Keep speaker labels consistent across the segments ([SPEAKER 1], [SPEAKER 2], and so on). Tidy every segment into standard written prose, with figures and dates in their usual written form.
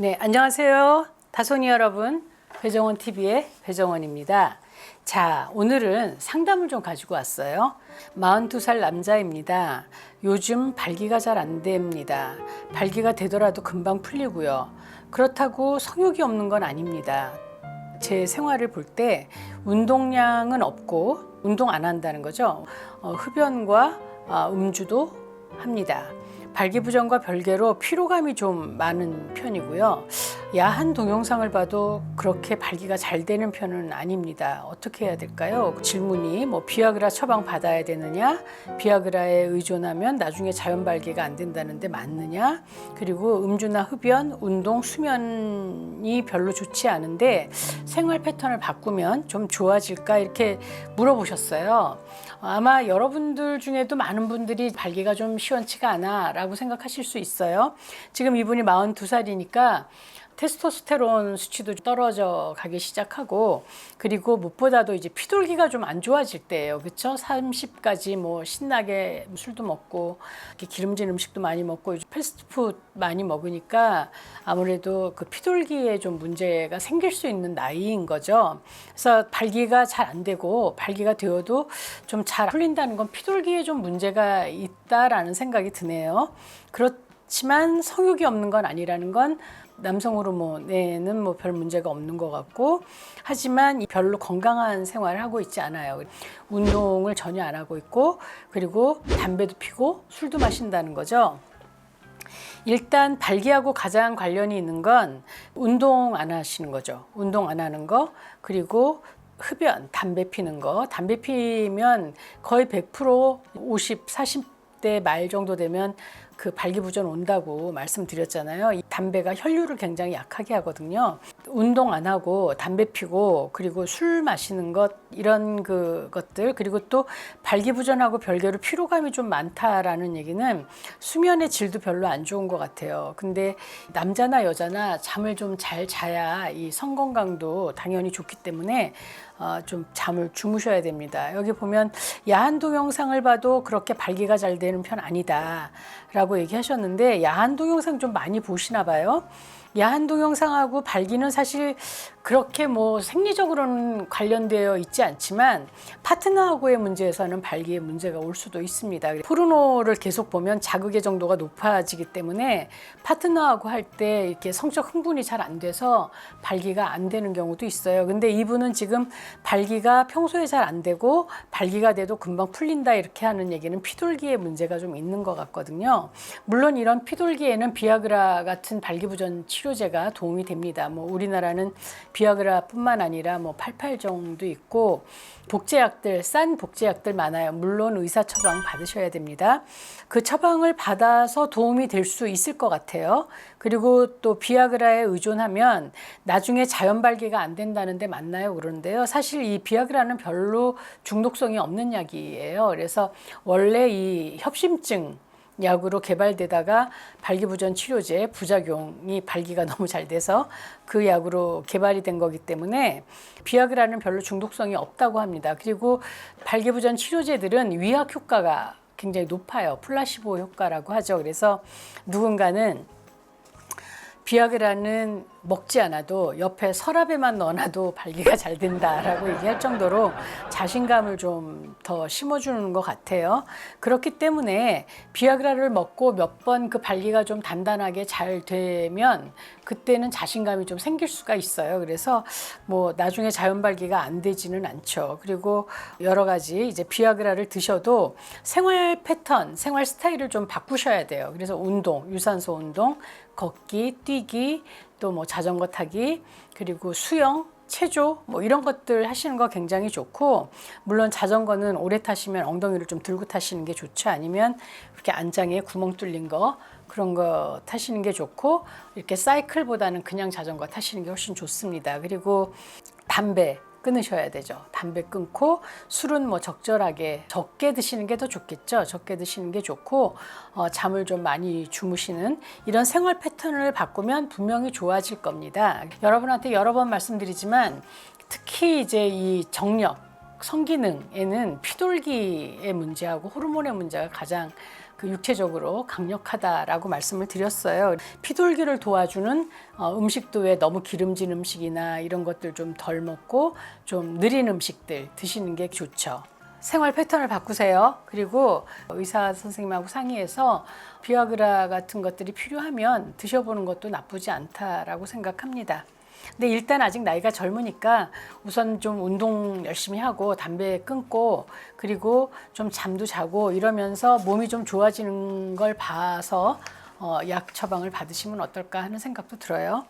[SPEAKER 1] 네, 안녕하세요. 다솜이 여러분. 배정원 TV의 배정원입니다. 자, 오늘은 상담을 좀 가지고 왔어요. 42살 남자입니다. 요즘 발기가 잘 안 됩니다. 발기가 되더라도 금방 풀리고요. 그렇다고 성욕이 없는 건 아닙니다. 제 생활을 볼 때 운동량은 없고 운동 안 한다는 거죠. 흡연과 음주도 합니다. 발기부전과 별개로 피로감이 좀 많은 편이고요. 야한 동영상을 봐도 그렇게 발기가 잘 되는 편은 아닙니다. 어떻게 해야 될까요? 질문이 비아그라 처방 받아야 되느냐? 비아그라에 의존하면 나중에 자연 발기가 안 된다는데 맞느냐? 그리고 음주나 흡연, 운동, 수면이 별로 좋지 않은데 생활 패턴을 바꾸면 좀 좋아질까? 이렇게 물어보셨어요. 아마 여러분들 중에도 많은 분들이 발기가 좀 시원치가 않아 라고 생각하실 수 있어요. 지금 이분이 42살이니까 테스토스테론 수치도 떨어져 가기 시작하고, 그리고 무엇보다도 이제 피돌기가 좀 안 좋아질 때예요. 그렇죠? 30까지 신나게 술도 먹고 기름진 음식도 많이 먹고 패스트푸드 많이 먹으니까 아무래도 그 피돌기에 좀 문제가 생길 수 있는 나이인 거죠. 그래서 발기가 잘 안 되고 발기가 되어도 좀 잘 풀린다는 건 피돌기에 좀 문제가 있다라는 생각이 드네요. 그렇지만 성욕이 없는 건 아니라는 건 남성 호르몬에는 별 문제가 없는 것 같고, 하지만 별로 건강한 생활을 하고 있지 않아요. 운동을 전혀 안 하고 있고, 그리고 담배도 피고 술도 마신다는 거죠. 일단 발기하고 가장 관련이 있는 건 운동 안 하시는 거죠. 운동 안 하는 거, 그리고 흡연, 담배 피는 거. 담배 피면 거의 100% 50, 40대 말 정도 되면 그 발기부전 온다고 말씀드렸잖아요. 이 담배가 혈류를 굉장히 약하게 하거든요. 운동 안 하고 담배 피고 그리고 술 마시는 것, 이런 것들, 그리고 또 발기부전하고 별개로 피로감이 좀 많다라는 얘기는 수면의 질도 별로 안 좋은 것 같아요. 근데 남자나 여자나 잠을 좀 잘 자야 이 성건강도 당연히 좋기 때문에 좀 잠을 주무셔야 됩니다. 여기 보면 야한 동영상을 봐도 그렇게 발기가 잘 되는 편 아니다 라고 얘기하셨는데, 야한 동영상 좀 많이 보시나 봐요. 야한 동영상하고 발기는 사실 그렇게 생리적으로는 관련되어 있지 않지만 파트너하고의 문제에서는 발기에 문제가 올 수도 있습니다. 포르노를 계속 보면 자극의 정도가 높아지기 때문에 파트너하고 할 때 이렇게 성적 흥분이 잘 안 돼서 발기가 안 되는 경우도 있어요. 근데 이분은 지금 발기가 평소에 잘 안 되고 발기가 돼도 금방 풀린다 이렇게 하는 얘기는 피돌기에 문제가 좀 있는 것 같거든요. 물론 이런 피돌기에는 비아그라 같은 발기부전 치료제가 도움이 됩니다. 우리나라는 비아그라뿐만 아니라 88정도 있고 복제약들, 싼 복제약들 많아요. 물론 의사 처방 받으셔야 됩니다. 그 처방을 받아서 도움이 될 수 있을 것 같아요. 그리고 또 비아그라에 의존하면 나중에 자연 발기가 안 된다는데 맞나요? 그런데요. 사실 이 비아그라는 별로 중독성이 없는 약이에요. 그래서 원래 이 협심증 약으로 개발되다가 발기부전 치료제 부작용이 발기가 너무 잘 돼서 그 약으로 개발이 된 거기 때문에 비아그라는 별로 중독성이 없다고 합니다. 그리고 발기부전 치료제들은 위약 효과가 굉장히 높아요. 플라시보 효과라고 하죠. 그래서 누군가는 비아그라는 먹지 않아도 옆에 서랍에만 넣어놔도 발기가 잘 된다라고 얘기할 정도로 자신감을 좀 더 심어주는 것 같아요. 그렇기 때문에 비아그라를 먹고 몇 번 그 발기가 좀 단단하게 잘 되면 그때는 자신감이 좀 생길 수가 있어요. 그래서 나중에 자연 발기가 안 되지는 않죠. 그리고 여러 가지 이제 비아그라를 드셔도 생활 패턴, 생활 스타일을 좀 바꾸셔야 돼요. 그래서 운동, 유산소 운동, 걷기, 뛰기, 또 자전거 타기, 그리고 수영, 체조 이런 것들 하시는 거 굉장히 좋고, 물론 자전거는 오래 타시면 엉덩이를 좀 들고 타시는 게 좋죠. 아니면 이렇게 안장에 구멍 뚫린 거 그런 거 타시는 게 좋고, 이렇게 사이클보다는 그냥 자전거 타시는 게 훨씬 좋습니다. 그리고 담배 끊으셔야 되죠. 담배 끊고 술은 적절하게 적게 드시는 게 더 좋겠죠. 적게 드시는 게 좋고 잠을 좀 많이 주무시는 이런 생활 패턴을 바꾸면 분명히 좋아질 겁니다. 여러분한테 여러 번 말씀드리지만 특히 이제 이 정력, 성기능에는 피돌기의 문제하고 호르몬의 문제가 가장 그 육체적으로 강력하다라고 말씀을 드렸어요. 피돌기를 도와주는 음식도 왜 너무 기름진 음식이나 이런 것들 좀 덜 먹고 좀 느린 음식들 드시는 게 좋죠. 생활 패턴을 바꾸세요. 그리고 의사 선생님하고 상의해서 비아그라 같은 것들이 필요하면 드셔보는 것도 나쁘지 않다라고 생각합니다. 근데 일단 아직 나이가 젊으니까 우선 좀 운동 열심히 하고 담배 끊고 그리고 좀 잠도 자고 이러면서 몸이 좀 좋아지는 걸 봐서 약 처방을 받으시면 어떨까 하는 생각도 들어요.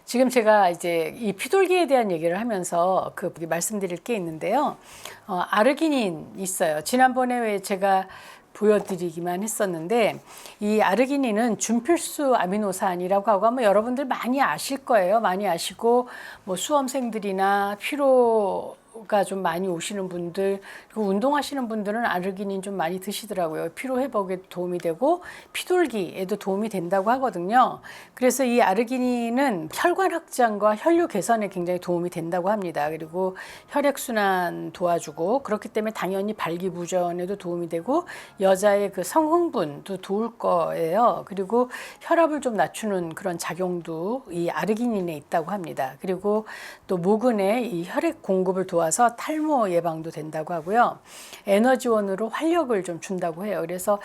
[SPEAKER 1] 지금 제가 이제 이 피돌기에 대한 얘기를 하면서 말씀드릴 게 있는데요. 아르기닌 있어요. 지난번에 왜 제가 보여드리기만 했었는데 이 아르기닌은 준필수 아미노산이라고 하고 아마 여러분들 많이 아실 거예요. 많이 아시고 뭐 수험생들이나 피로가 좀 많이 오시는 분들 그리고 운동하시는 분들은 아르기닌 좀 많이 드시더라고요. 피로 회복에 도움이 되고 피돌기에도 도움이 된다고 하거든요. 그래서 이 아르기닌은 혈관 확장과 혈류 개선에 굉장히 도움이 된다고 합니다. 그리고 혈액순환 도와주고 그렇기 때문에 당연히 발기부전에도 도움이 되고 여자의 그 성흥분도 도울 거예요. 그리고 혈압을 좀 낮추는 그런 작용도 이 아르기닌에 있다고 합니다. 그리고 또 모근의 이 혈액 공급을 도와서 탈모 예방도 된다고 하고요. 에너지원으로 활력을 좀 준다고 해요. 그래서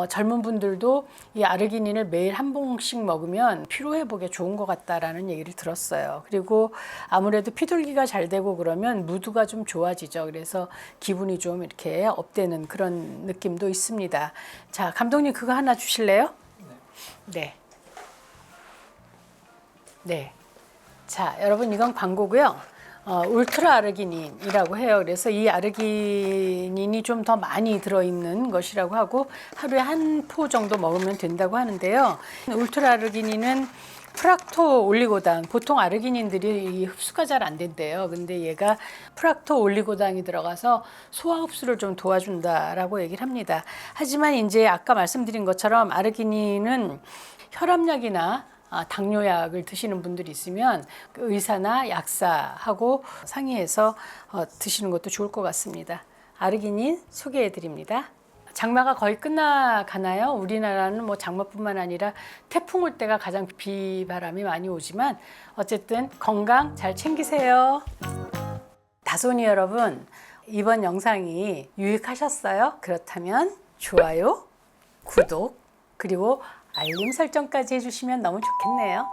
[SPEAKER 1] 젊은 분들도 이 아르기닌을 매일 한 봉씩 먹으면 피로 회복에 좋은 것 같다라는 얘기를 들었어요. 그리고 아무래도 피돌기가 잘 되고 그러면 무드가 좀 좋아지죠. 그래서 기분이 좀 이렇게 업되는 그런 느낌도 있습니다. 자, 감독님 그거 하나 주실래요? 네. 네. 자, 여러분 이건 광고고요. 울트라 아르기닌이라고 해요. 그래서 이 아르기닌이 좀 더 많이 들어있는 것이라고 하고 하루에 한 포 정도 먹으면 된다고 하는데요. 울트라 아르기닌은 프락토 올리고당, 보통 아르기닌들이 흡수가 잘 안 된대요. 근데 얘가 프락토 올리고당이 들어가서 소화 흡수를 좀 도와준다라고 얘기를 합니다. 하지만 이제 아까 말씀드린 것처럼 아르기닌은 혈압약이나 당뇨약을 드시는 분들이 있으면 그 의사나 약사하고 상의해서 드시는 것도 좋을 것 같습니다. 아르기닌 소개해 드립니다. 장마가 거의 끝나가나요? 우리나라는 뭐 장마뿐만 아니라 태풍 올 때가 가장 비바람이 많이 오지만 어쨌든 건강 잘 챙기세요. 다솜이 여러분, 이번 영상이 유익하셨어요? 그렇다면 좋아요, 구독, 그리고 알림 설정까지 해주시면 너무 좋겠네요.